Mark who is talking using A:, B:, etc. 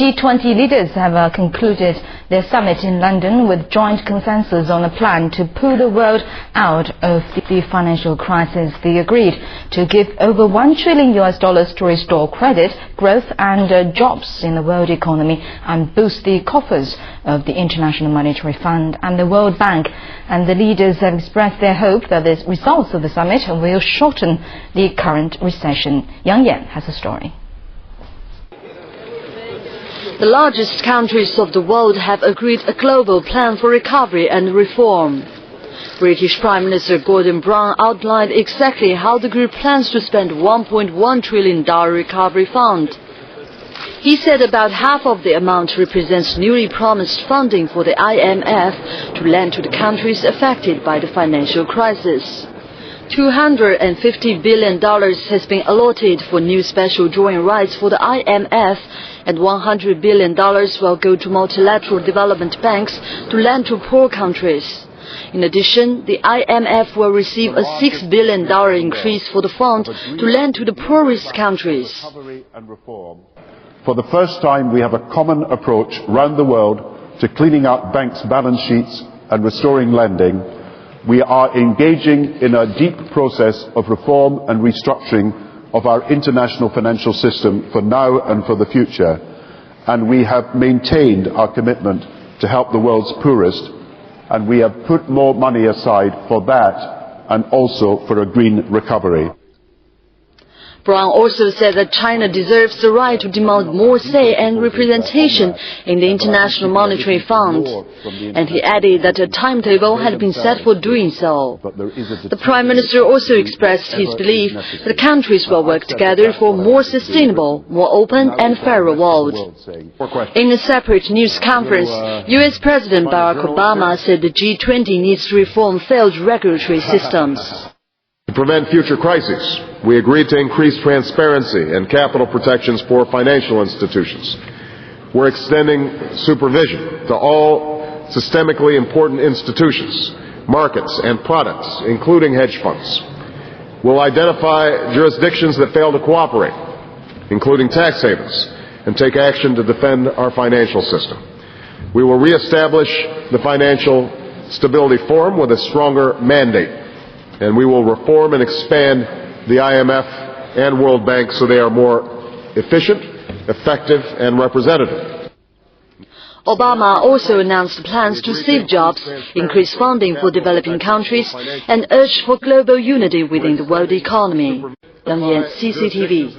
A: G20 leaders have concluded their summit in London with joint consensus on a plan to pull the world out of the financial crisis. They agreed to give over $1 trillion to restore credit, growth and jobs in the world economy and boost the coffers of the International Monetary Fund and the World Bank. And the leaders have expressed their hope that the results of the summit will shorten the current recession. Yang Yan has a story.
B: The largest countries of the world have agreed a global plan for recovery and reform. British Prime Minister Gordon Brown outlined exactly how the group plans to spend $1.1 trillion recovery fund. He said about half of the amount represents newly promised funding for the IMF to lend to the countries affected by the financial crisis. $250 billion has been allotted for new special drawing rights for the IMF, and $100 billion will go to multilateral development banks to lend to poor countries. In addition, the IMF will receive a $6 billion increase for the fund to lend to the poorest countries.
C: For the first time, we have a common approach around the world to cleaning up banks' balance sheets and restoring lending. We are engaging in a deep process of reform and restructuring of our international financial system for now and for the future, and we have maintained our commitment to help the world's poorest, and we have put more money aside for that and also for a green recovery.
B: Brown also said that China deserves the right to demand more say and representation in the International Monetary Fund, and he added that a timetable had been set for doing so. The Prime Minister also expressed his belief that countries will work together for a more sustainable, more open and fairer world. In a separate news conference, US President Barack Obama said the G20 needs to reform failed regulatory systems.
D: To prevent future crises, we agreed to increase transparency and capital protections for financial institutions. We're extending supervision to all systemically important institutions, markets and products, including hedge funds. We'll identify jurisdictions that fail to cooperate, including tax havens, and take action to defend our financial system. We will reestablish the Financial Stability Forum with a stronger mandate, and we will reform and expand the IMF and World Bank so they are more efficient, effective and representative.
B: Obama also announced plans to save jobs, increase funding for developing countries, and urged for global unity within the world economy. Yang Yan, CCTV.